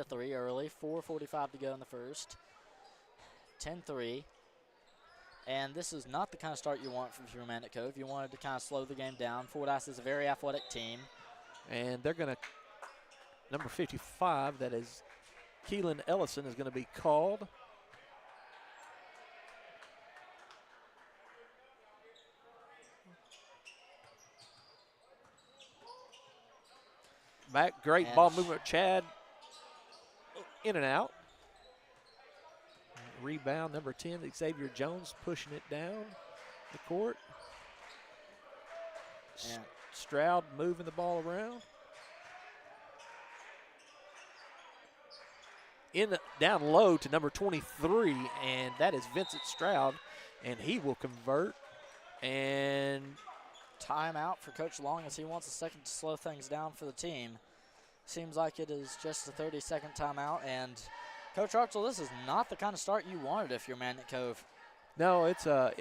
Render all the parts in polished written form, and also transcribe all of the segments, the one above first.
10-3 early, 4:45 to go in the first. 10-3. And this is not the kind of start you want from Huron at Cove. You wanted to kind of slow the game down. Fordyce is a very athletic team. And they're going to, number 55, that is Keelan Ellison, is going to be called. Back, great And ball movement, Chad, in and out. Rebound, number 10, Xavier Jones, pushing it down the court. And Stroud moving the ball around. Down low to number 23, and that is Vincent Stroud, and he will convert. And timeout for Coach Long as he wants a second to slow things down for the team. Seems like it is just a 30-second timeout. And Coach Hartzell, this is not the kind of start you wanted if you're Magnet Cove. no, it's a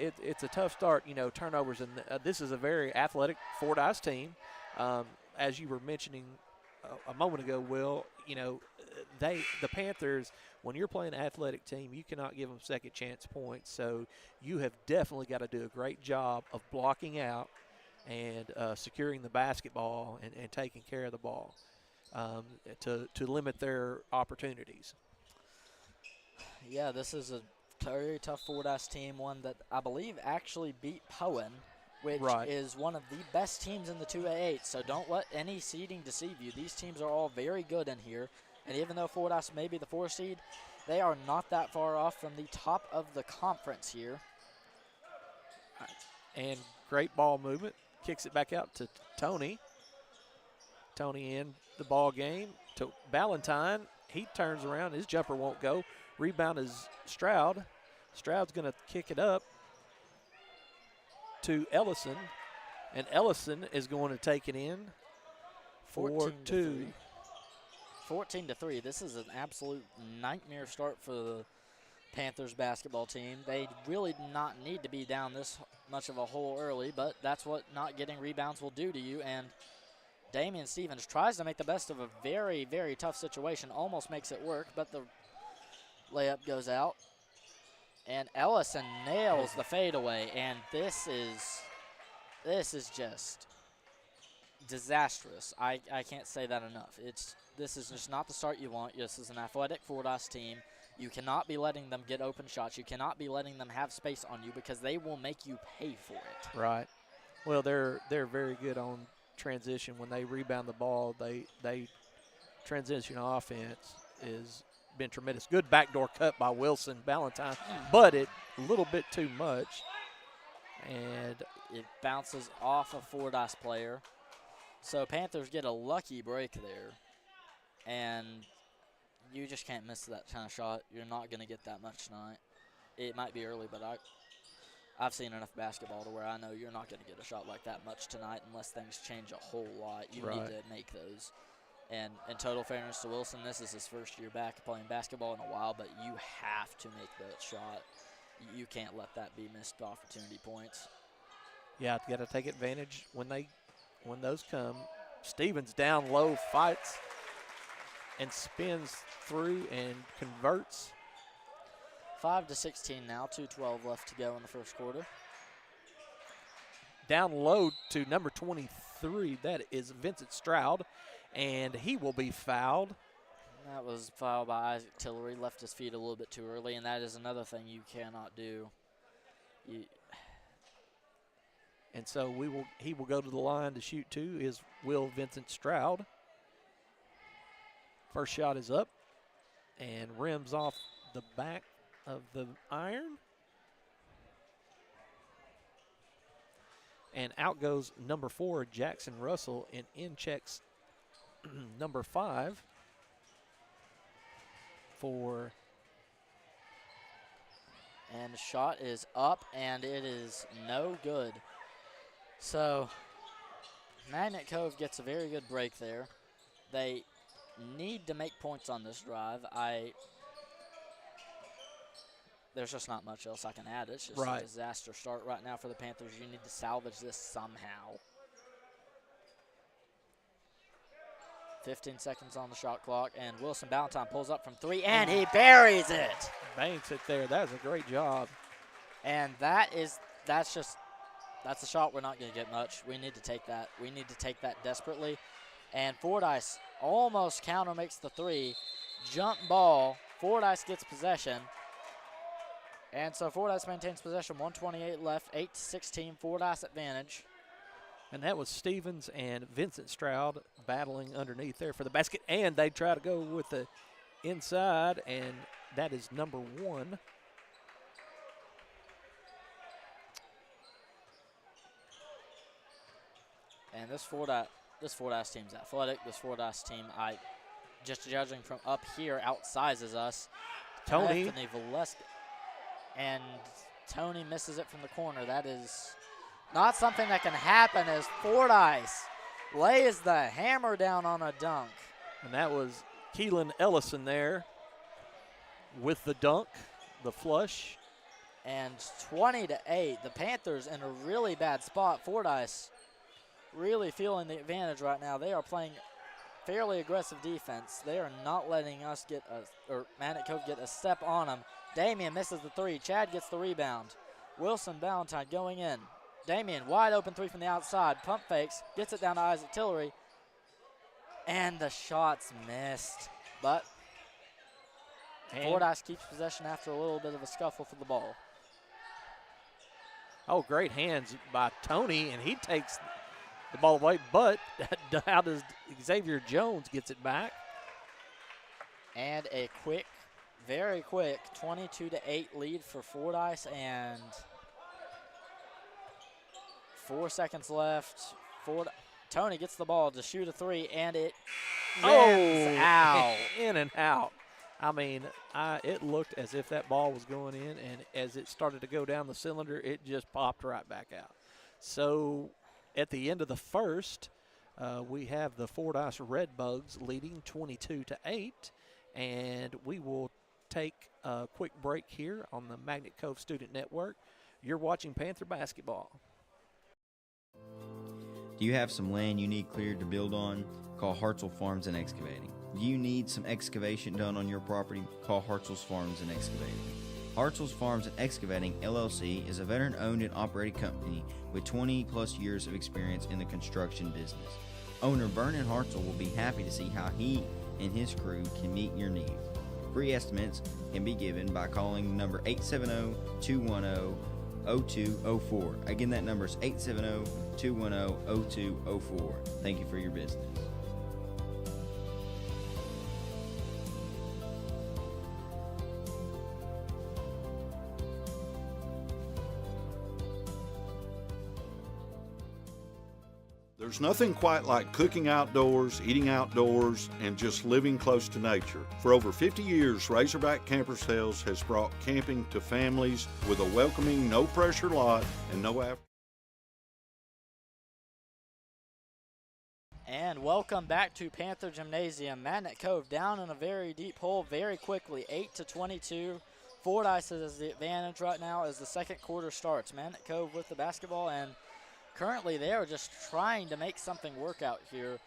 tough start. You know, turnovers, and this is a very athletic Fordyce team. As you were mentioning a moment ago, Will, you know, the Panthers, when you're playing an athletic team, you cannot give them second chance points. So you have definitely got to do a great job of blocking out and securing the basketball and taking care of the ball to limit their opportunities. Yeah, this is a very tough Fordyce team, one that I believe actually beat Poen, which is one of the best teams in the 2A8. So don't let any seeding deceive you. These teams are all very good in here. And even though Fordyce may be the 4 seed, they are not that far off from the top of the conference here. And great ball movement. Kicks it back out to Tony. Tony in the ball game to Ballantyne. He turns around. His jumper won't go. Rebound is Stroud. Stroud's going to kick it up to Ellison. And Ellison is going to take it in for 2. 14-3. This is an absolute nightmare start for the Panthers basketball team. They really do not need to be down this much of a hole early, but that's what not getting rebounds will do to you. And Damian Stevens tries to make the best of a very, very tough situation, almost makes it work, but the layup goes out. And Ellison nails the fadeaway, and this is just disastrous. I can't say that enough. This is just not the start you want. This is an athletic Fordyce team. You cannot be letting them get open shots. You cannot be letting them have space on you because they will make you pay for it. Right. Well, they're very good on transition. When they rebound the ball, they transition offense is been tremendous. Good backdoor cut by Wilson Ballantyne, but it a little bit too much. And it bounces off a Fordyce player. So Panthers get a lucky break there. And you just can't miss that kind of shot. You're not going to get that much tonight. It might be early, but I've seen enough basketball to where I know you're not going to get a shot like that much tonight unless things change a whole lot. You need to make those. And in total fairness to Wilson, this is his first year back playing basketball in a while, but you have to make that shot. You can't let that be missed opportunity points. Yeah, you got to take advantage when those come. Stevens down low, fights and spins through and converts. 5-16 now, 2:12 left to go in the first quarter. Down low to number 23, that is Vincent Stroud, and he will be fouled. That was fouled by Isaac Tillery, left his feet a little bit too early, and that is another thing you cannot do. And so he will go to the line to shoot 2 is Will Vincent Stroud. First shot is up and rims off the back of the iron. And out goes number 4, Jackson Russell, and in checks number 5 for. And the shot is up, and it is no good. So Magnet Cove gets a very good break there. They need to make points on this drive. There's just not much else I can add. It's just a disaster start right now for the Panthers. You need to salvage this somehow. 15 seconds on the shot clock, and Wilson Ballantyne pulls up from 3, and he buries it. Banks it there. That was a great job. And that's a shot we're not going to get much. We need to take that. We need to take that desperately. And Fordyce almost counter makes the 3. Jump ball. Fordyce gets possession. And so Fordyce maintains possession. 1:28 left. 8-16. Fordyce advantage. And that was Stevens and Vincent Stroud battling underneath there for the basket. And they try to go with the inside, and that is number 1. And this Fordyce team's athletic. This Fordyce team, just judging from up here, outsizes us. Tony. And Tony misses it from the corner. That is not something that can happen as Fordyce lays the hammer down on a dunk. And that was Keelan Ellison there with the dunk, the flush. And 20-8, the Panthers in a really bad spot. Fordyce really feeling the advantage right now. They are playing fairly aggressive defense. They are not letting us Magnet Cove get a step on them. Damian misses the 3. Chad gets the rebound. Wilson Ballantyne going in. Damian, wide open 3 from the outside. Pump fakes, gets it down to Isaac Tillery. And the shot's missed. But Fordyce keeps possession after a little bit of a scuffle for the ball. Oh, great hands by Tony, and he takes the ball away. But how does Xavier Jones gets it back? And a quick, very quick 22-8 lead for Fordyce, and 4 seconds left. Tony gets the ball to shoot a 3, and it rims out. In and out. I mean, it looked as if that ball was going in, and as it started to go down the cylinder, it just popped right back out. So at the end of the first, we have the Fordyce Redbugs leading 22-8, and we will take a quick break here on the Magnet Cove Student Network. You're watching Panther basketball. Do you have some land you need cleared to build on? Call Hartzell Farms and Excavating. Do you need some excavation done on your property? Call Hartzell's Farms and Excavating. Hartzell's Farms and Excavating, LLC, is a veteran-owned and operated company with 20-plus years of experience in the construction business. Owner Vernon Hartzell will be happy to see how he and his crew can meet your needs. Free estimates can be given by calling number 870-210-0204. Again, that number is 870-210-0204. Thank you for your business. There's nothing quite like cooking outdoors, eating outdoors, and just living close to nature. For over 50 years, Razorback Camper Sales has brought camping to families with a welcoming, no-pressure lot and no after. And welcome back to Panther Gymnasium. Magnet Cove down in a very deep hole very quickly, 8-22. Fordyce has the advantage right now as the second quarter starts. Magnet Cove with the basketball, and currently they are just trying to make something work out here.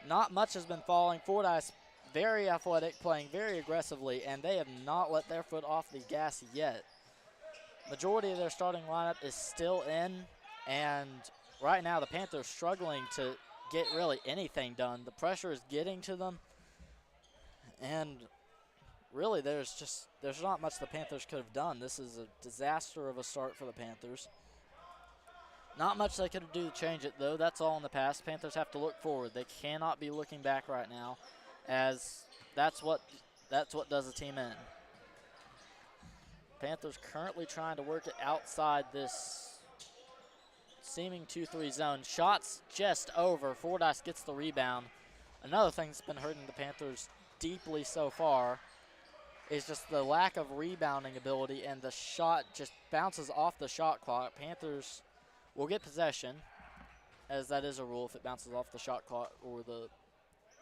Not much has been falling. Fordyce very athletic, playing very aggressively, and they have not let their foot off the gas yet. Majority of their starting lineup is still in, and right now the Panthers struggling to get really anything done. The pressure is getting to them, and really there's not much the Panthers could have done. This is a disaster of a start for the Panthers. Not much they could do to change it, though. That's all in the past. Panthers have to look forward. They cannot be looking back right now, as that's what does a team in. Panthers currently trying to work it outside this seeming 2-3 zone. Shots just over. Fordyce gets the rebound. Another thing that's been hurting the Panthers deeply so far is just the lack of rebounding ability, and the shot just bounces off the shot clock. Panthers will get possession, as that is a rule. If it bounces off the shot clock or the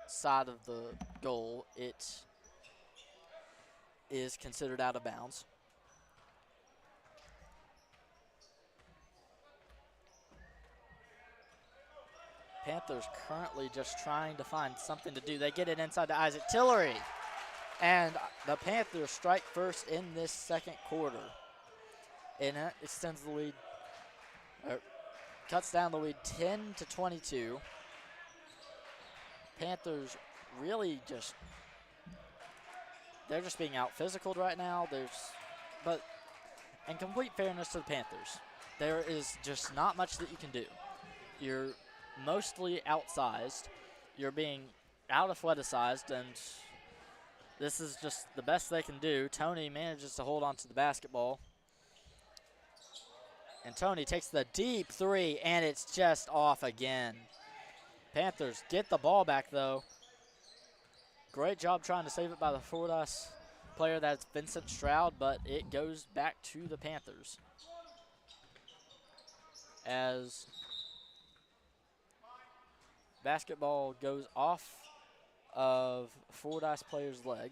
side of the goal, it is considered out of bounds. Panthers currently just trying to find something to do. They get it inside to Isaac Tillery. And the Panthers strike first in this second quarter. And that extends the lead, or cuts down the lead 10-22. Panthers really they're just being out physicaled right now. But in complete fairness to the Panthers, there is just not much that you can do. You're mostly outsized. You're being out athleticized, and this is just the best they can do. Tony manages to hold on to the basketball. And Tony takes the deep three, and it's just off again. Panthers get the ball back, though. Great job trying to save it by the Fordyce player. That's Vincent Stroud, but it goes back to the Panthers. As basketball goes off of Fordyce player's leg.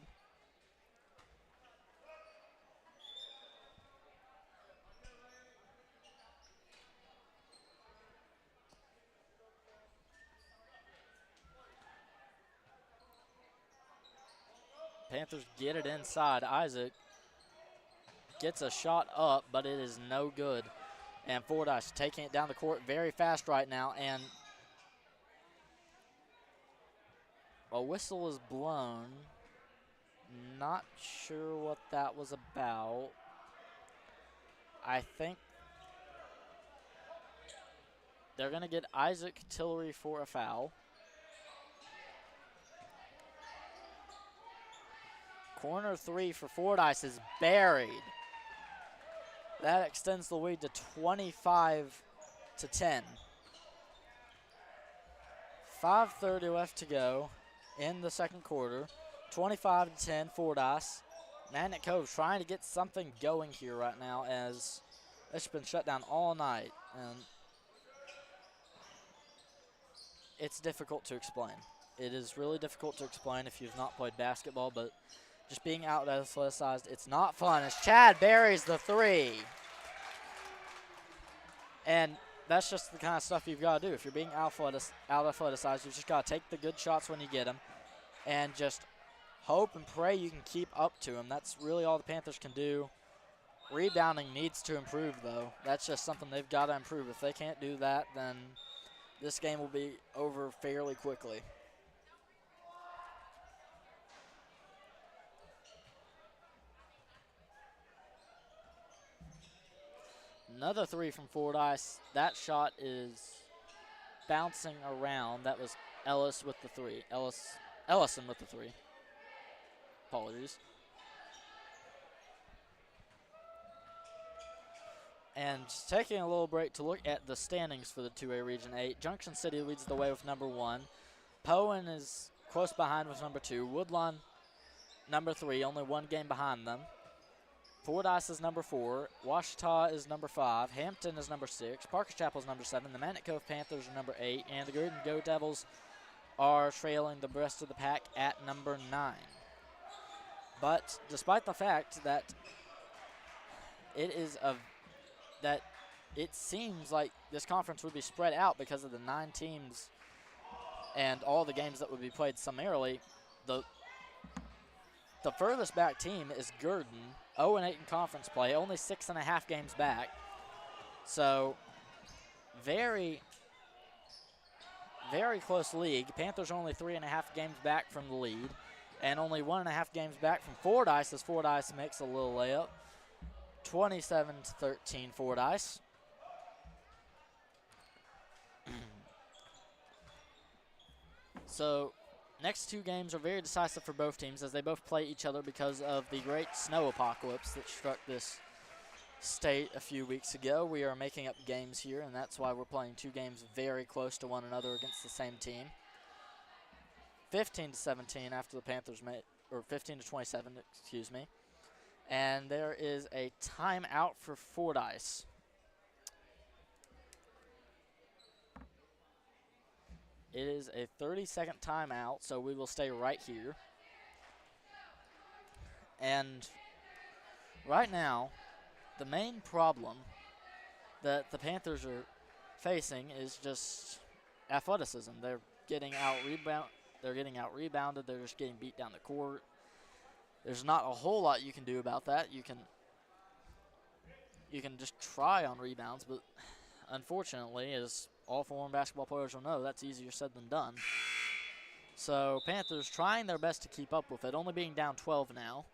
Panthers get it inside. Isaac gets a shot up, but it is no good. And Fordyce taking it down the court very fast right now. And a whistle is blown. Not sure what that was about. I think they're going to get Isaac Tillery for a foul. Corner three for Fordyce is buried. That extends the lead to 25-10. 5:30 left to go in the second quarter. 25-10 Fordyce. Magnet Cove trying to get something going here right now, as it's been shut down all night. And it's difficult to explain. It is really difficult to explain if you've not played basketball, but just being out athleticized, it's not fun. As Chad buries the three. And that's just the kind of stuff you've got to do. If you're being out athleticized, you've just got to take the good shots when you get them and just hope and pray you can keep up to them. That's really all the Panthers can do. Rebounding needs to improve, though. That's just something they've got to improve. If they can't do that, then this game will be over fairly quickly. Another three from Fordyce. That shot is bouncing around. That was Ellis with the three. Ellison with the three. Apologies. And taking a little break to look at the standings for the 2A Region 8. Junction City leads the way with number 1. Poen is close behind with number 2. Woodlawn, number 3, only one game behind them. Fordyce is number 4. Washita is number 5. Hampton is number 6. Parker Chapel is number 7. The Magnet Cove Panthers are number 8. And the Gruden Go Devils are trailing the rest of the pack at number 9. But despite the fact that it seems like this conference would be spread out because of the 9 teams and all the games that would be played summarily, the furthest back team is Gurdon, 0-8 in conference play, only 6.5 games back. So very, very close league. Panthers are only 3.5 games back from the lead and only 1.5 games back from Fordyce as Fordyce makes a little layup. 27-13 Fordyce. So next 2 games are very decisive for both teams as they both play each other because of the great snow apocalypse that struck this state a few weeks ago. We are making up games here, and that's why we're playing 2 games very close to one another against the same team. 15-17 after the Panthers made, or 15-27, excuse me. And there is a timeout for Fordyce. It is a 30-second timeout, so we will stay right here. And right now, the main problem that the Panthers are facing is just athleticism. They're getting out rebounded. They're just getting beat down the court. There's not a whole lot you can do about that. You can just try on rebounds, but unfortunately, as all foreign basketball players will know, that's easier said than done. So Panthers trying their best to keep up with it, only being down 12 now.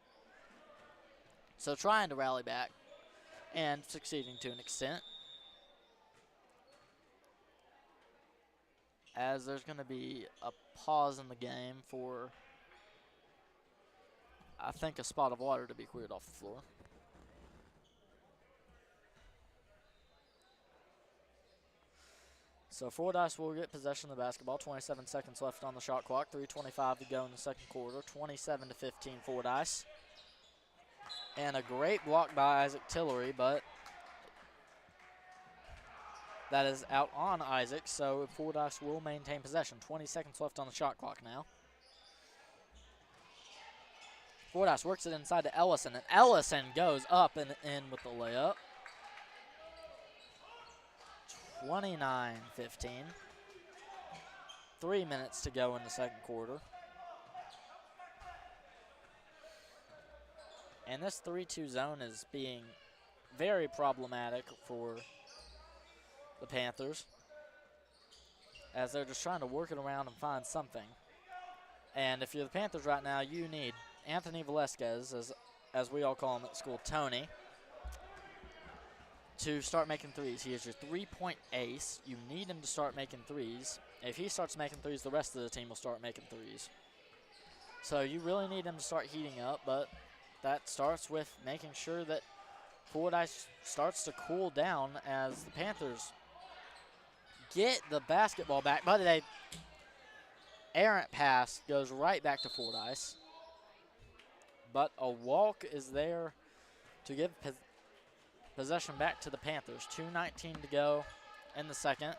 So trying to rally back and succeeding to an extent. As there's going to be a pause in the game for, I think, a spot of water to be cleared off the floor. So Fordyce will get possession of the basketball. 27 seconds left on the shot clock. 3:25 to go in the second quarter. 27-15 Fordyce. And a great block by Isaac Tillery, but that is out on Isaac, so Fordyce will maintain possession. 20 seconds left on the shot clock now. Fordyce works it inside to Ellison, and Ellison goes up and in with the layup. 29-15. 3 minutes to go in the second quarter. And this 3-2 zone is being very problematic for the Panthers, as they're just trying to work it around and find something. And if you're the Panthers right now, you need Anthony Velasquez, as we all call him at school, Tony, to start making threes. He is your three-point ace. You need him to start making threes. If he starts making threes, the rest of the team will start making threes. So you really need him to start heating up, but that starts with making sure that Fordyce starts to cool down as the Panthers get the basketball back, but a errant pass goes right back to Fordyce. But a walk is there to give possession back to the Panthers. 2:19 to go in the second.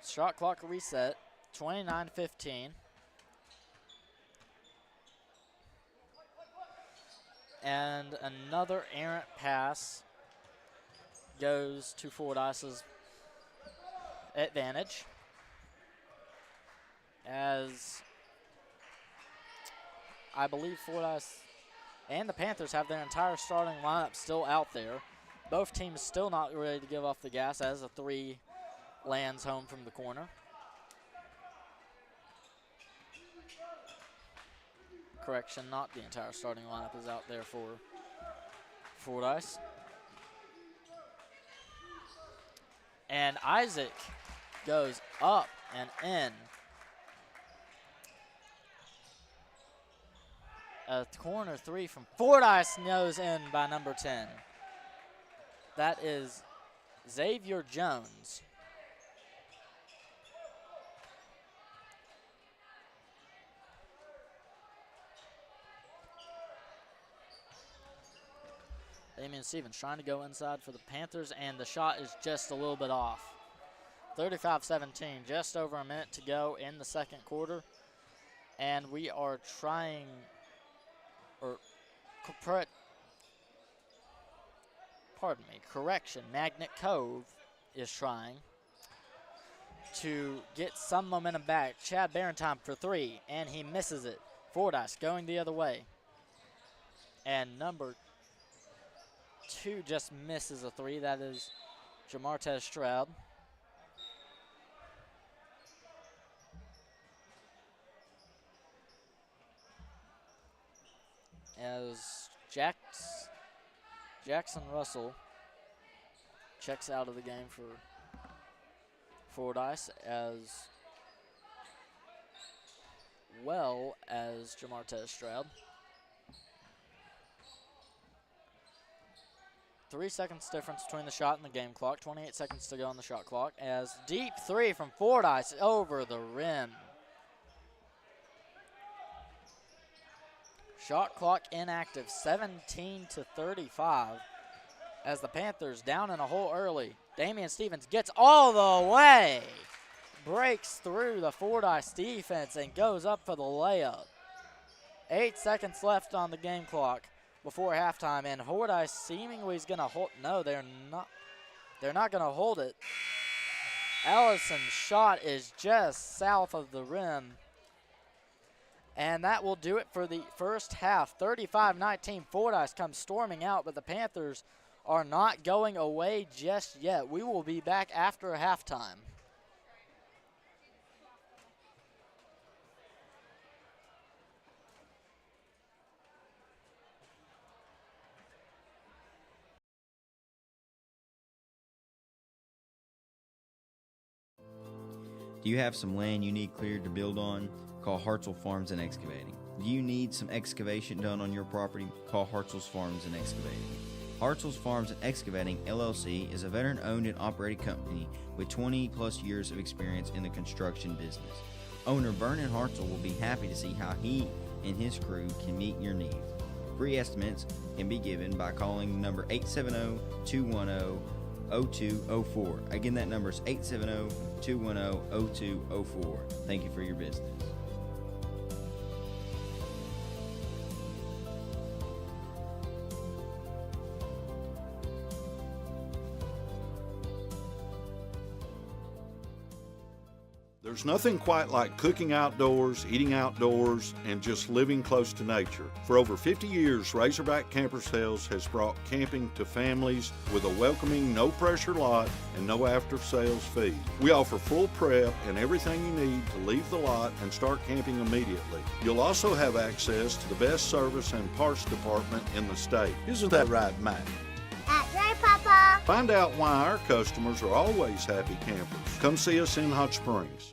Shot clock reset, 29-15. And another errant pass goes to Fordyce's advantage, as I believe Fordyce and the Panthers have their entire starting lineup still out there. Both teams still not ready to give off the gas as a three lands home from the corner. Correction, not the entire starting lineup is out there for Fordyce. And Isaac goes up and in. A corner three from Fordyce, nose in by number 10. That is Xavier Jones. Damian Stevens trying to go inside for the Panthers, and the shot is just a little bit off. 35-17, just over a minute to go in the second quarter. And we are trying, Magnet Cove is trying to get some momentum back. Chad Barentime for three, and he misses it. Fordyce going the other way. And number 2 just misses a three. That is Jamartez Stroud. As Jackson Russell checks out of the game for Fordyce, as well as Jamartez Stroud. 3 seconds difference between the shot and the game clock. 28 seconds to go on the shot clock, as deep three from Fordyce over the rim. Shot clock inactive, 17-35, as the Panthers down in a hole early. Damian Stevens gets all the way, breaks through the Fordyce defense and goes up for the layup. 8 seconds left on the game clock before halftime, and Fordyce seemingly is going to hold. No, they're not. They're not going to hold it, Ellison's shot is just south of the rim. And that will do it for the first half. 35-19, Fordyce comes storming out, but the Panthers are not going away just yet. We will be back after halftime. Do you have some land you need cleared to build on? Call Hartzell Farms and Excavating. Do you need some excavation done on your property? Call Hartzell's Farms and Excavating. Hartzell's Farms and Excavating, LLC is a veteran-owned and operated company with 20-plus years of experience in the construction business. Owner Vernon Hartzell will be happy to see how he and his crew can meet your needs. Free estimates can be given by calling number 870-210-0204. Again, that number is 870-210-0204. Thank you for your business. There's nothing quite like cooking outdoors, eating outdoors, and just living close to nature. For over 50 years, Razorback Camper Sales has brought camping to families with a welcoming, no-pressure lot and no after-sales fee. We offer full prep and everything you need to leave the lot and start camping immediately. You'll also have access to the best service and parts department in the state. Isn't that right, Matt? That's right, Papa. Find out why our customers are always happy campers. Come see us in Hot Springs.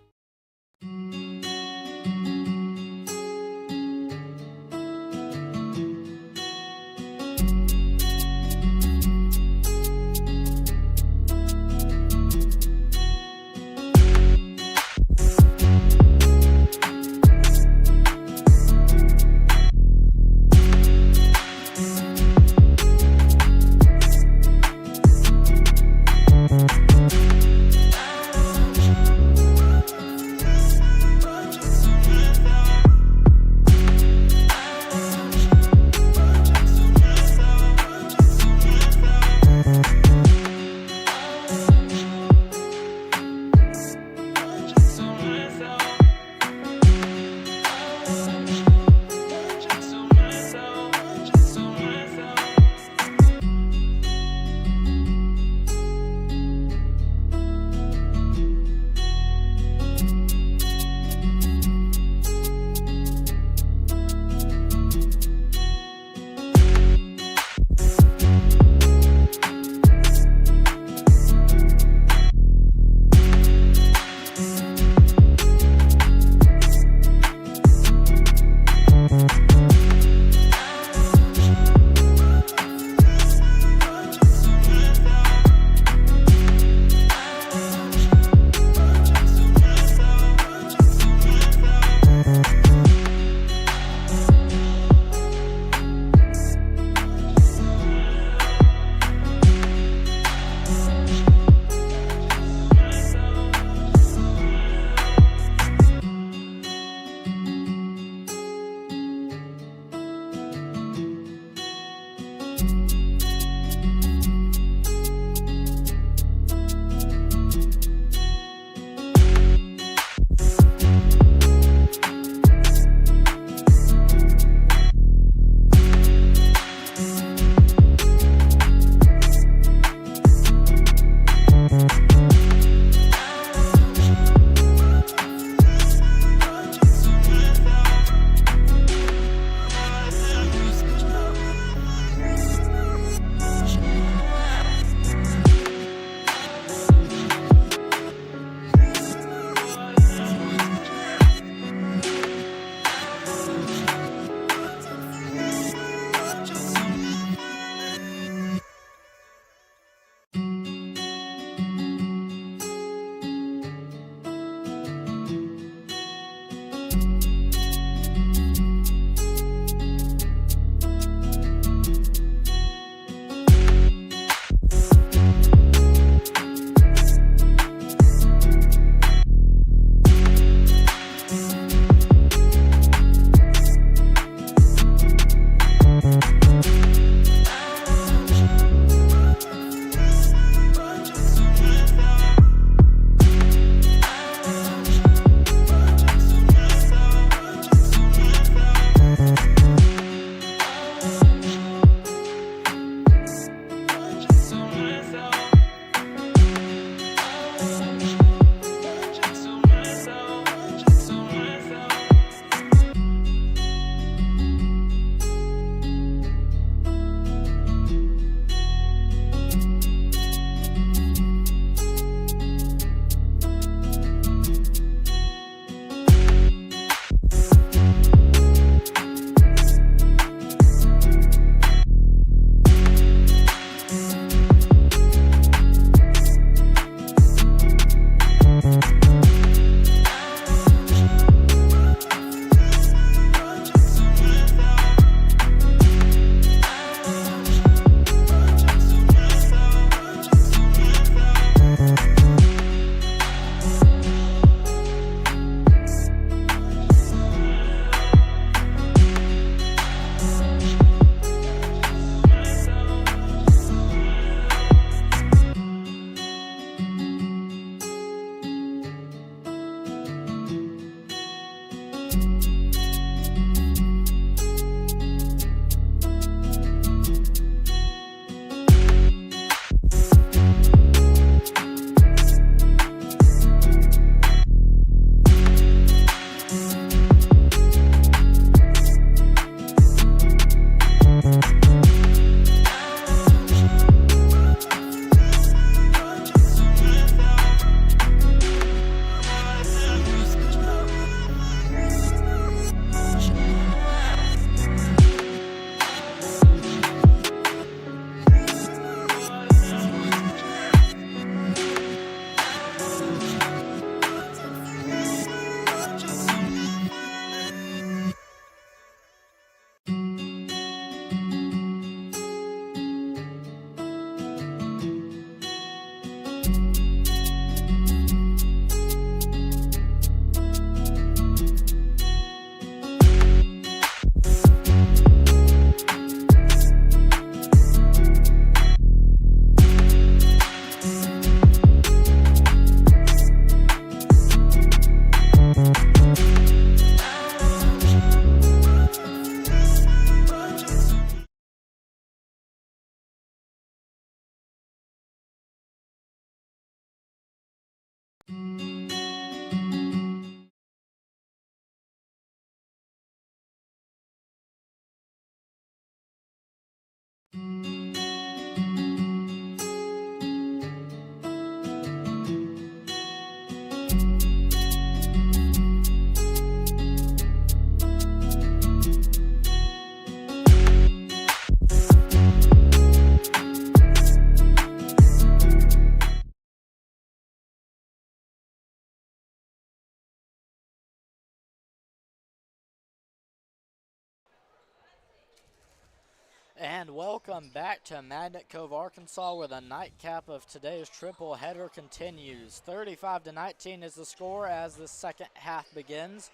And welcome back to Magnet Cove, Arkansas, where the nightcap of today's triple header continues. 35-19 is the score as the second half begins.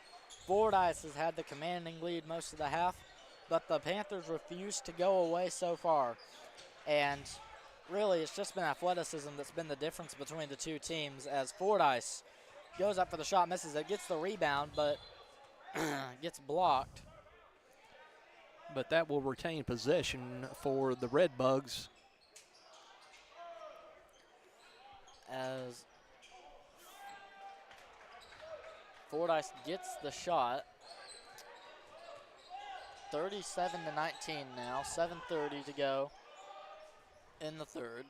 Fordyce has had the commanding lead most of the half, but the Panthers refuse to go away so far. And really, it's just been athleticism that's been the difference between the two teams, as Fordyce goes up for the shot, misses it, gets the rebound, but gets blocked. But that will retain possession for the Redbugs. As Fordyce gets the shot. 37-19 now, 7:30 to go in the third.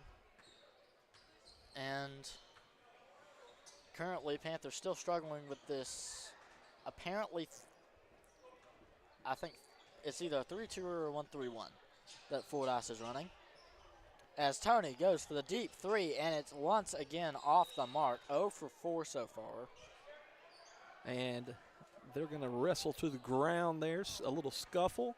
And currently Panthers still struggling with this. Apparently, I think it's either a 3-2 or a 1-3-1 that Fordyce is running. As Tony goes for the deep three, and it's once again off the mark. 0 for 4 so far. And they're going to wrestle to the ground there, a little scuffle.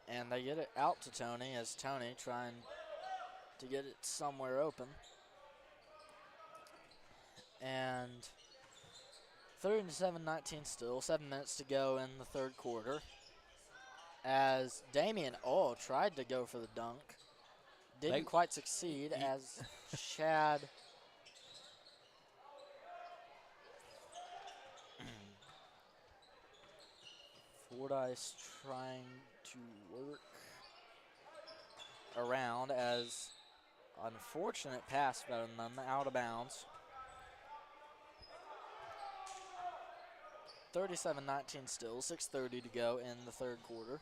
And they get it out to Tony, as Tony trying to get it somewhere open. And 37-19 still, 7 minutes to go in the third quarter. As Damian tried to go for the dunk. Didn't quite succeed, as Chad Fordyce trying to work around, as unfortunate pass from them out of bounds. 37-19 still, 6:30 to go in the third quarter.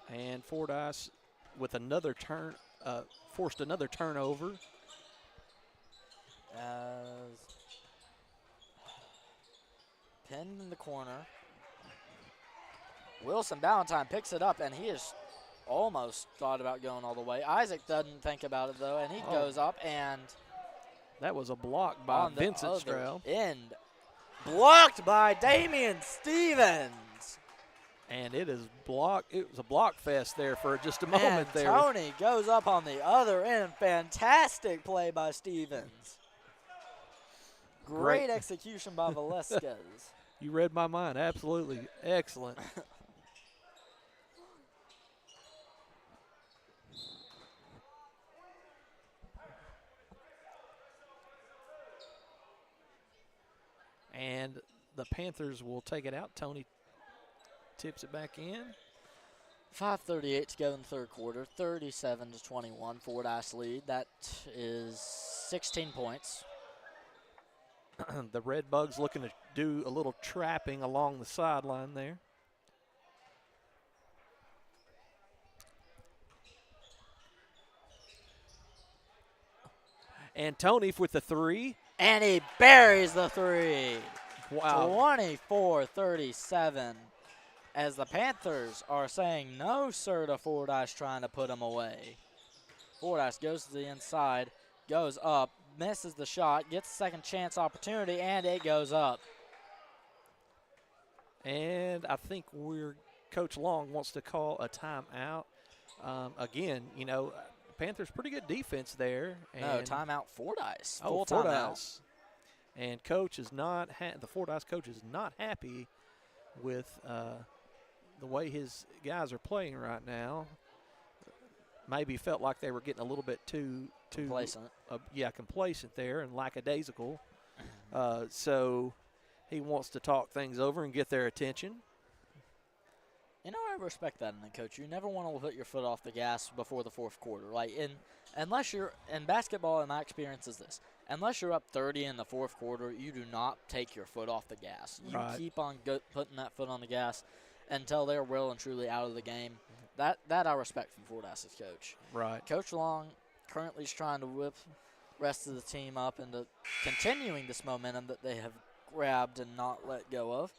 And Fordyce with another forced another turnover. As pinned in the corner. Wilson Ballantyne picks it up, and he has almost thought about going all the way. Isaac doesn't think about it, though, and he goes up, and that was a block by Vincent Stroud. End. Blocked by Damian Stevens. And it is blocked. It was a block fest there for just a moment and there. Tony goes up on the other end. Fantastic play by Stevens. Great execution by Velasquez. You read my mind. Absolutely excellent. And the Panthers will take it out. Tony tips it back in. 5:38 to go in the third quarter. 37-21. Fordyce lead. That is 16 points. The Redbugs looking to do a little trapping along the sideline there. And Tony with the three. And he buries the three. Wow. 24-37. As the Panthers are saying no, sir, to Fordyce, trying to put him away. Fordyce goes to the inside, goes up, misses the shot, gets a second chance opportunity, and it goes up. And I think Coach Long wants to call a timeout. Again, Panthers pretty good defense there. And No, timeout Fordyce. Full Fordyce. And coach is not the Fordyce coach is not happy with the way his guys are playing right now. Maybe felt like they were getting a little bit too complacent. Complacent there and lackadaisical. So he wants to talk things over and get their attention. I respect that in a coach. You never want to put your foot off the gas before the fourth quarter. Unless you're in basketball, and my experience is this: unless you're up 30 in the fourth quarter, you do not take your foot off the gas. You keep on putting that foot on the gas until they're well and truly out of the game. That I respect from Fordyce's coach. Right. Coach Long currently is trying to whip the rest of the team up into continuing this momentum that they have grabbed and not let go of.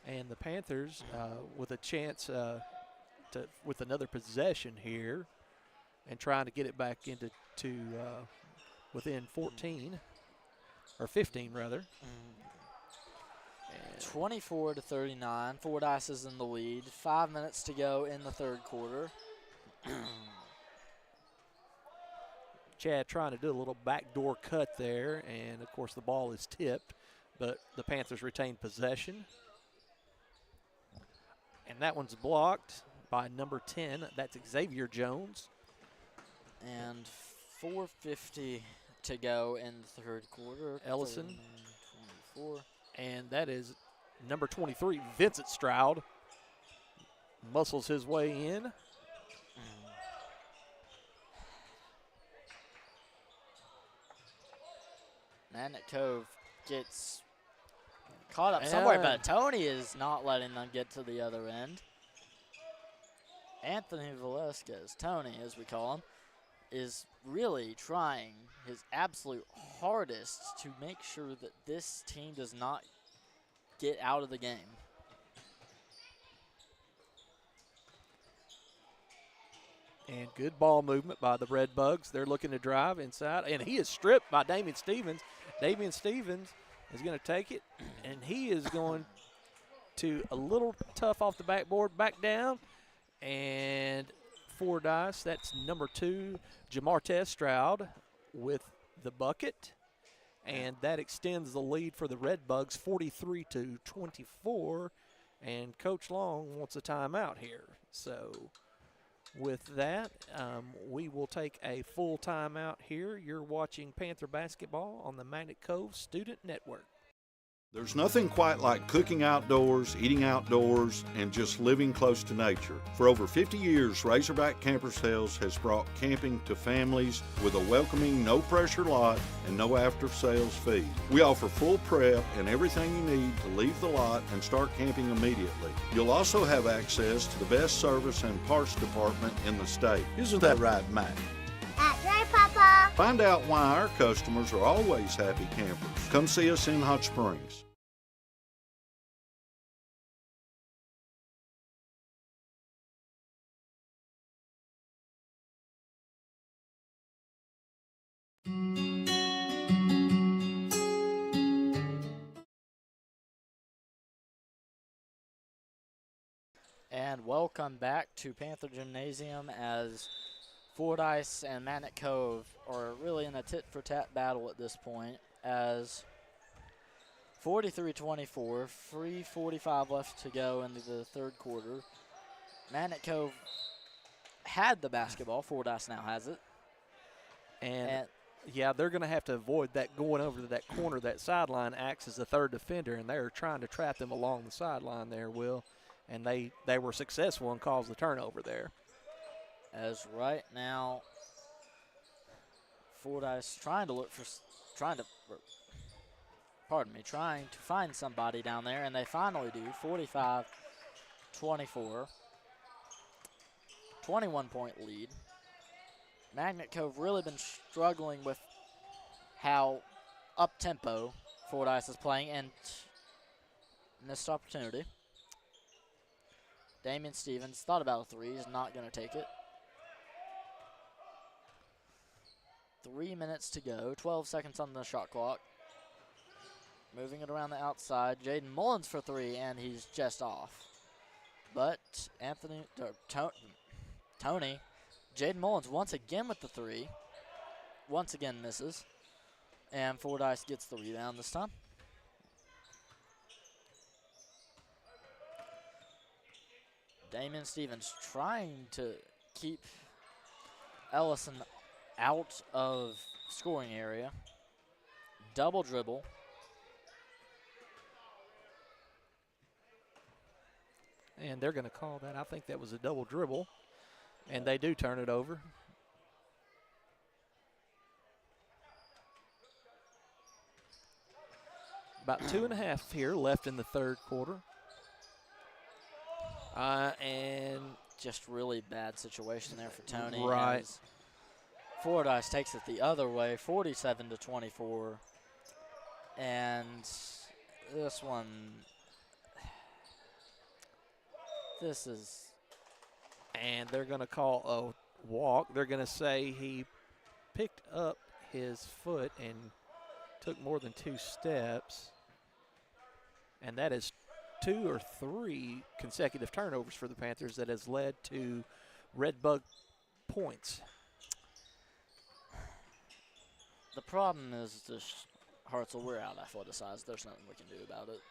And the Panthers with a chance with another possession here. and trying to get it back into within 14 or 15 rather. 24-39. Fordyce is in the lead. 5 minutes to go in the third quarter. Chad trying to do a little backdoor cut there, and of course the ball is tipped, but the Panthers retain possession. And that one's blocked by number 10. That's Xavier Jones. And 4:50 to go in the third quarter. Ellison. 24. And that is number 23, Vincent Stroud. Muscles his way in. Magnet Cove gets caught up somewhere, but Tony is not letting them get to the other end. Anthony Velasquez, Tony as we call him, is really trying his absolute hardest to make sure that this team does not get out of the game. And good ball movement by the Redbugs. They're looking to drive inside, and he is stripped by Damian Stevens. Damian Stevens is going to take it, and he is going to a little tough off the backboard, back down, and Fordyce, that's number 2, Jamartez Stroud with the bucket, and that extends the lead for the Redbugs 43-24, and Coach Long wants a timeout here. So with that, we will take a full timeout here. You're watching Panther basketball on the Magnet Cove Student Network. There's nothing quite like cooking outdoors, eating outdoors, and just living close to nature. For over 50 years, Razorback Camper Sales has brought camping to families with a welcoming, no-pressure lot and no after-sales fee. We offer full prep and everything you need to leave the lot and start camping immediately. You'll also have access to the best service and parts department in the state. Isn't that right, Matt? That's right, Papa. Find out why our customers are always happy campers. Come see us in Hot Springs. And welcome back to Panther Gymnasium as Fordyce and Magnet Cove are really in a tit-for-tat battle at this point as 43-24, 3:45 left to go in the third quarter. Magnet Cove had the basketball. Fordyce now has it. And yeah, they're going to have to avoid that going over to that corner. That sideline acts as the third defender, and they're trying to trap them along the sideline there, Will. And they were successful and caused the turnover there. As right now, Fordyce trying to find somebody down there, and they finally do. 45-24, 21-point lead. Magnet Cove really been struggling with how up-tempo Fordyce is playing, and missed opportunity. Damian Stevens thought about a three. He's not going to take it. 3 minutes to go. 12 seconds on the shot clock. Moving it around the outside. Jaden Mullins for three, and he's just off. But Tony, Jaden Mullins once again with the three. Once again misses. And Fordyce gets the rebound this time. Damian Stevens trying to keep Ellison out of scoring area. Double dribble. And they're going to call that. I think that was a double dribble. And they do turn it over. About 2.5 here left in the third quarter. And just really bad situation there for Tony. Right. As Fordyce takes it the other way, 47-24. And this one, and they're going to call walk. They're going to say he picked up his foot and took more than 2 steps. And that is 2 or 3 consecutive turnovers for the Panthers that has led to Redbug points. The problem is just Hartzell. We're out athleticized. There's nothing we can do about it.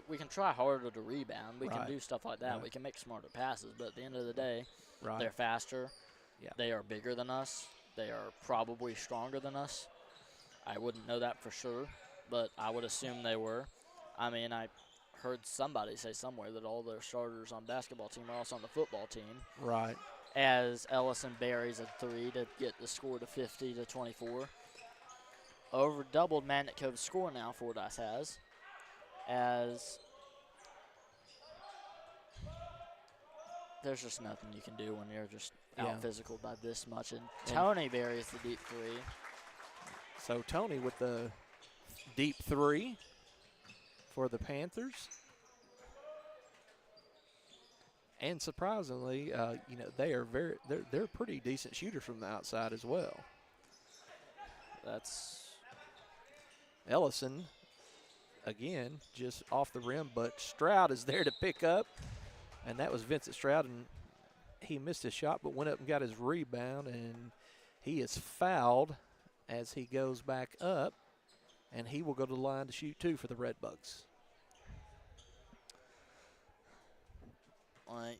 We can try harder to rebound. We can do stuff like that. Right. We can make smarter passes. But at the end of the day, Right. they're faster. Yeah. They are bigger than us. They are probably stronger than us. I wouldn't know that for sure, but I would assume they were. I mean, I heard somebody say somewhere that all their starters on basketball team are also on the football team. Right. As Ellison buries a 3 to get the score to 50-24. Over doubled Magnet Cove's score now, Fordyce has, as there's just nothing you can do when you're just out physical by this much. And Tony buries the deep 3. So Tony with the deep 3 for the Panthers. And surprisingly, they're a pretty decent shooter from the outside as well. That's Ellison, again, just off the rim, but Stroud is there to pick up. And that was Vincent Stroud, and he missed his shot but went up and got his rebound, and he is fouled as he goes back up, and he will go to the line to shoot 2 for the Redbugs. like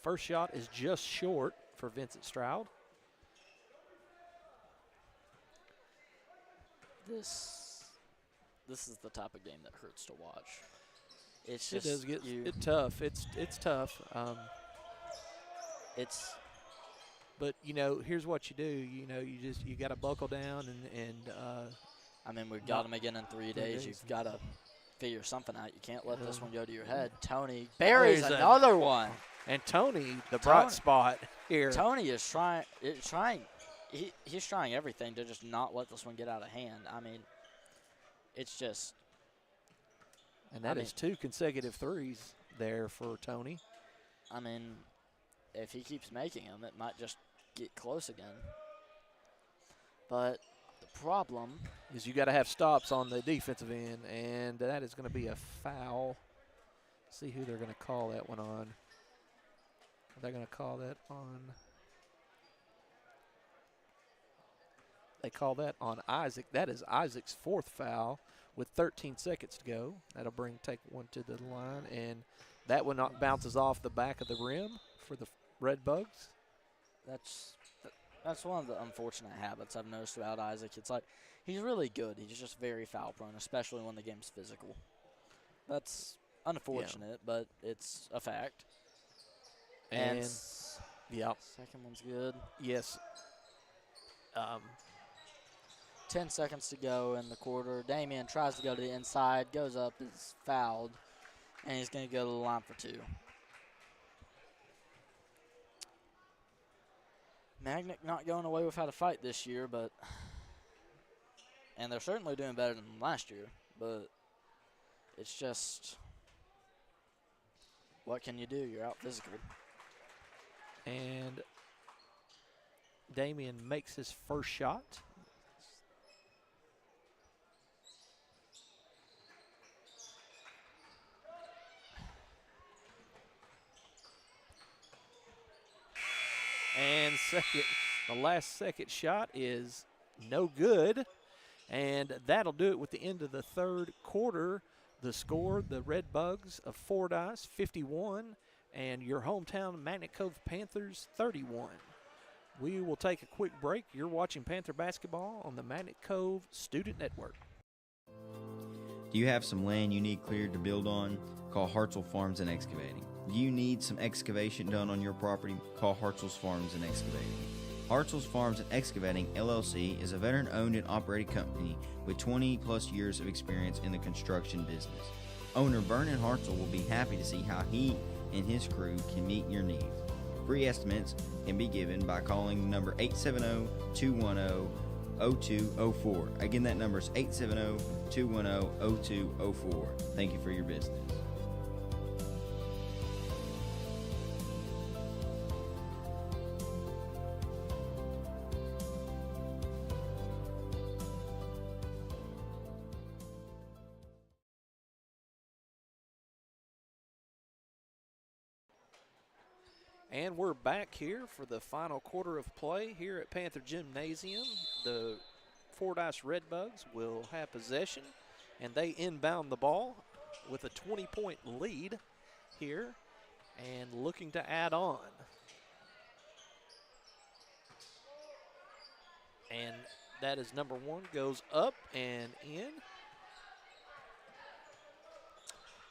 First shot is just short for Vincent Stroud. this is the type of game that hurts to watch. It's It just does get tough. It's tough. But here's what you do. You got to buckle down and I mean, we've got them again in 3 days. You've got to figure something out. You can't let this one go to your head. Tony buries another one. And Tony, the bright spot here. Tony is trying. He's trying everything to just not let this one get out of hand. I mean, it's just. And that is 2 consecutive threes there for Tony. I mean, if he keeps making them, it might just get close again. But the problem is you got to have stops on the defensive end, and that is going to be a foul. See who they're going to call that one on. They're going to call that on. They call that on Isaac. That is Isaac's 4th foul with 13 seconds to go. That'll take one to the line, and that one bounces off the back of the rim for the Redbugs. That's one of the unfortunate habits I've noticed about Isaac. It's like he's really good. He's just very foul prone, especially when the game's physical. That's unfortunate, but it's a fact. And second one's good. Yes. 10 seconds to go in the quarter. Damian tries to go to the inside, goes up, is fouled, and he's going to go to the line for 2. Magnet not going away without a fight this year, and they're certainly doing better than last year, but it's just, what can you do? You're out physical. And Damian makes his first shot. And the last second shot is no good. And that'll do it with the end of the 3rd quarter. The score, the Redbugs of Fordyce, 51, and your hometown Magnet Cove Panthers, 31. We will take a quick break. You're watching Panther basketball on the Magnet Cove Student Network. Do you have some land you need cleared to build on? Call Hartzell Farms and Excavating. Do you need some excavation done on your property? Call Hartzell's Farms and Excavating. Hartzell's Farms and Excavating, LLC, is a veteran-owned and operated company with 20-plus years of experience in the construction business. Owner Vernon Hartzell will be happy to see how he and his crew can meet your needs. Free estimates can be given by calling number 870-210 870-210-0204. Again, that number is 870-210-0204. Thank you for your business. And we're back here for the final quarter of play here at Panther Gymnasium. The Fordyce Redbugs will have possession, and they inbound the ball with a 20-point lead here and looking to add on. And that is number one, goes up and in.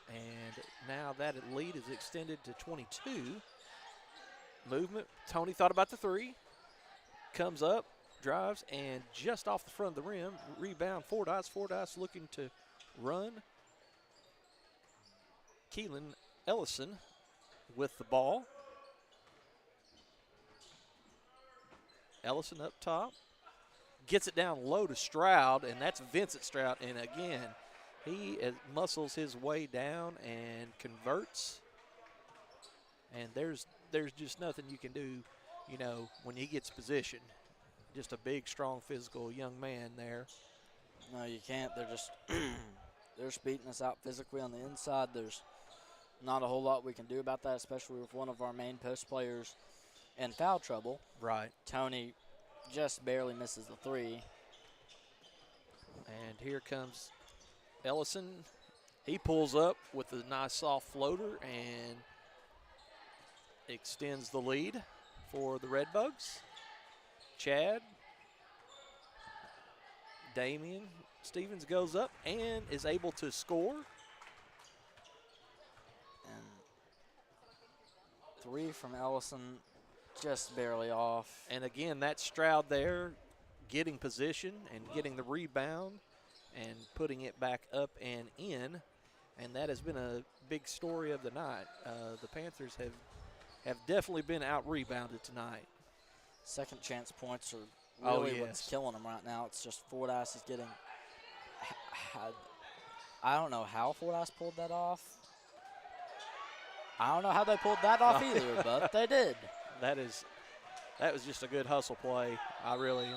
And now that lead is extended to 22. Movement. Tony thought about the three. Comes up, drives, and just off the front of the rim. Rebound Fordyce. Fordyce looking to run. Keelan Ellison with the ball. Ellison up top. Gets it down low to Stroud, and that's Vincent Stroud. And again, he muscles his way down and converts. And there's just nothing you can do, you know, when he gets position. Just a big, strong, physical young man there. No, you can't. They're just they're just beating us out physically on the inside. There's not a whole lot we can do about that, especially with one of our main post players in foul trouble. Right. Tony just barely misses the three. And here comes Ellison. He pulls up with a nice soft floater and extends the lead for the Redbugs. Chad. Damian Stevens goes up and is able to score. And three from Ellison, just barely off. And again, that's Stroud there getting position and getting the rebound and putting it back up and in. And that has been a big story of the night. The Panthers have definitely been out-rebounded tonight. Second chance points are Oh, really yes. what's killing them right now. It's just Fordyce is getting I don't know how Fordyce pulled that off. I don't know how they pulled that off either, but they did. That was just a good hustle play. I really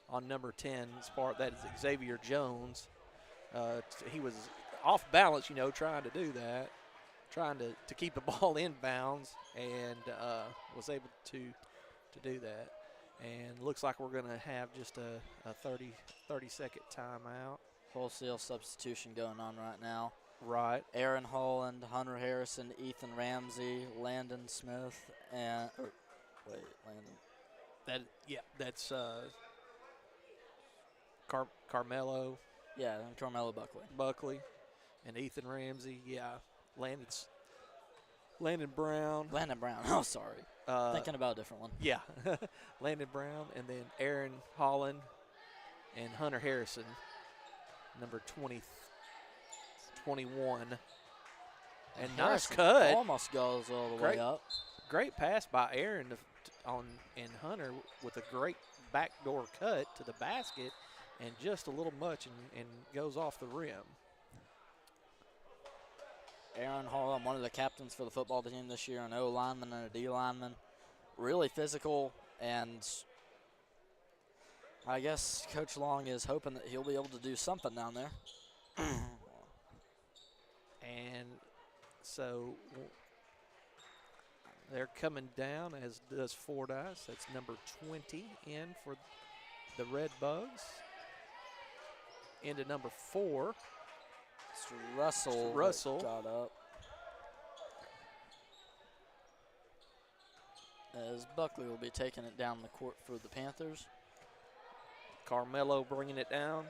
on number 10's part. That is Xavier Jones. He was off balance, you know, trying to do that, trying to keep the ball in bounds, and was able to do that. And looks like we're going to have just a 30-second timeout. Wholesale substitution going on right now. Right. Aaron Holland, Hunter Harrison, Ethan Ramsey, Landon Smith, and Landon. That's Carmelo. Yeah, and Carmelo Buckley, and Ethan Ramsey. Yeah, Landon Brown. Landon Brown. Oh, sorry. Thinking about a different one. Yeah, Landon Brown, and then Aaron Holland and Hunter Harrison, number 21. And nice cut. Almost goes all the way up. Great pass by Aaron and Hunter with a great backdoor cut to the basket, and just a little much and goes off the rim. Aaron Holland, one of the captains for the football team this year, an O lineman and a D lineman. Really physical, and I guess Coach Long is hoping that he'll be able to do something down there. And so they're coming down, as does Fordyce. That's number 20 in for the Redbugs. Into number 4. It's Russell. Russell. Got up. As Buckley will be taking it down the court for the Panthers. Carmelo bringing it down.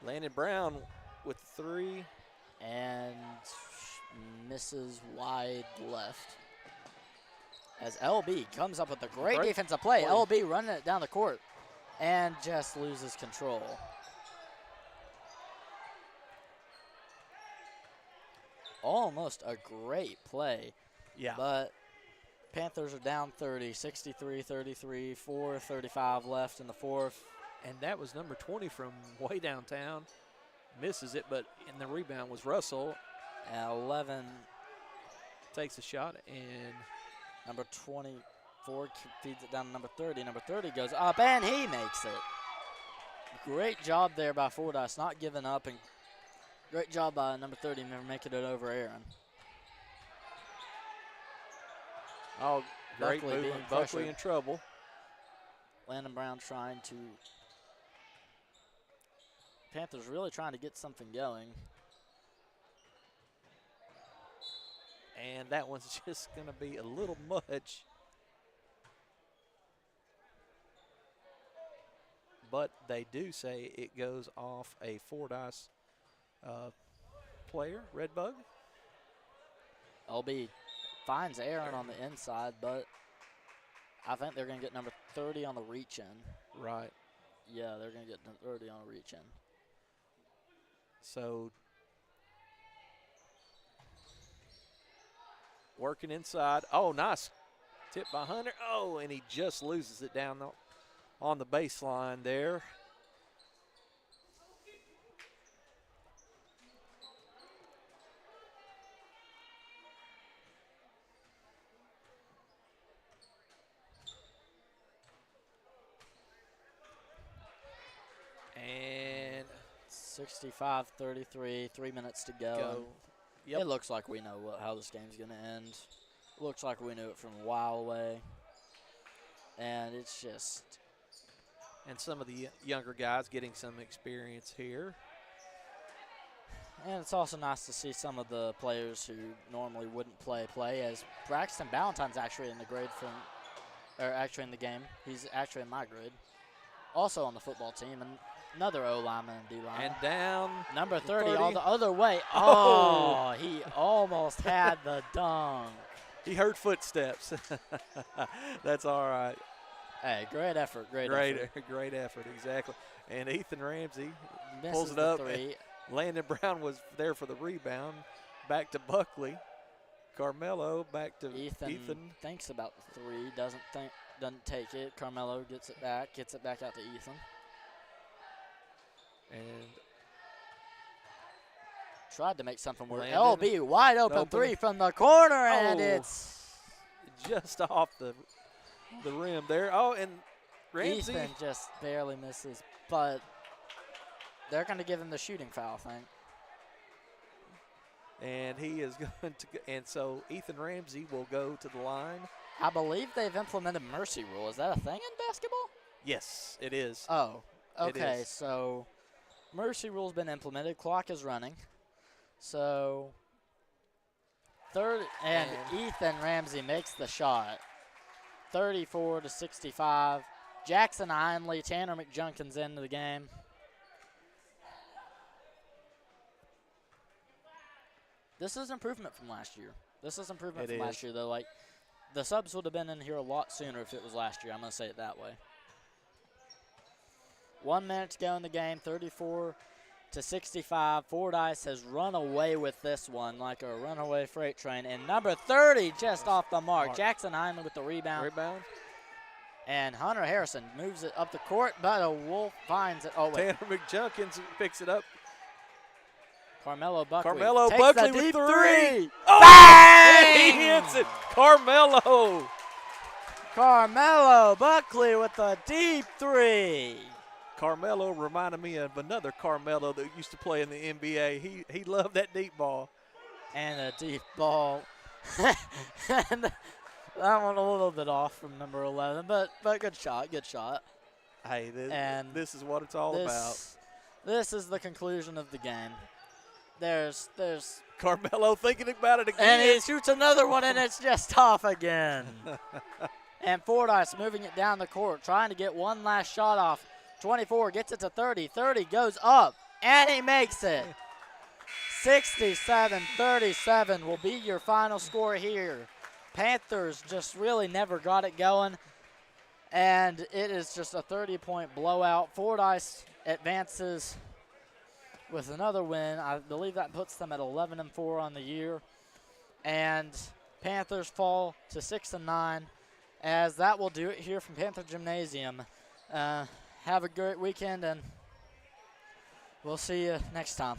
Landon Brown with 3. And misses wide left. As LB comes up with a great defensive play. LB running it down the court and just loses control. Almost a great play. Yeah. But Panthers are down 30, 63-33, 4:35 left in the fourth. And that was number 20 from way downtown. Misses it, but in the rebound was Russell. And 11, Takes a shot, and number 24 feeds it down to number 30. Number 30 goes up, and he makes it. Great job there by Fordyce, not giving up, and great job by number 30, never making it over Aaron. oh, great Buckley being movement. Buckley pressured. in trouble. Landon Brown trying to. Panthers really trying to get something going. And that one's just going to be a little much. But they do say it goes off a Fordyce player, Redbug. LB finds Aaron on the inside, but I think they're going to get number 30 on the reach in. Right. Yeah, they're going to get 30 on a reach in. So working inside. Oh, nice tip by Hunter. Oh, and he just loses it down on the baseline there. And 65-33, 3 minutes to go. go. Yep. It looks like we know how this game's going to end. Looks like we knew it from a while away. And it's just. And some of the younger guys getting some experience here. And it's also nice to see some of the players who normally wouldn't play, as Braxton Ballantyne's actually in the grade actually in the game. He's actually in my grade. Also on the football team, and another O lineman and D line. And down. Number 30, 30. all the other way. Oh. Oh, he almost had the dunk. He heard footsteps. That's all right. Hey, great effort, great effort. Great effort, exactly. And Ethan Ramsey Misses pulls it the up. three. Landon Brown was there for the rebound. Back to Buckley. Carmelo back to Ethan thinks about the three, doesn't take it. Carmelo gets it back out to Ethan. And tried to make something work. Landon. LB wide open Open. three from the corner, and Oh. it's just off the rim there. Oh, and Ramsey. Ethan just barely misses, but they're going to give him the shooting foul, I think. And he is going to, and so Ethan Ramsey will go to the line. I believe they've implemented mercy rule. Is that a thing in basketball? Yes, it is. Oh, It okay. is. So mercy rule's been implemented. Clock is running. So third, and Ethan Ramsey makes the shot. 34-65. Jackson Heinley, Tanner McJunkins into the game. This is improvement from last year. Last year, though. Like, the subs would have been in here a lot sooner if it was last year. I'm going to say it that way. 1 minute to go in the game, 34-65. Fordyce has run away with this one like a runaway freight train. And number 30 just off the mark. Jackson Heinley with the rebound. And Hunter Harrison moves it up the court, but a Wolf finds it. Oh, wait. Tanner McJunkins picks it up. Carmelo Buckley. Carmelo takes Buckley the with deep three. Oh, Bang! He hits it. Carmelo. Carmelo Buckley with a deep three. Carmelo reminded me of another Carmelo that used to play in the NBA. He loved that deep ball. And a deep ball. And that one a little bit off from number 11, but good shot. Hey, this is what it's all about. This is the conclusion of the game. There's Carmelo thinking about it again. and he shoots another one, and it's just off again. And Fordyce moving it down the court, trying to get one last shot off. 24 gets it to 30. 30 goes up, and he makes it. 67-37 will be your final score here. Panthers just really never got it going, and it is just a 30-point blowout. Fordyce advances with another win. I believe that puts them at 11-4 on the year. And Panthers fall to 6-9, as that will do it here from Panther Gymnasium. Have a great weekend, and we'll see you next time.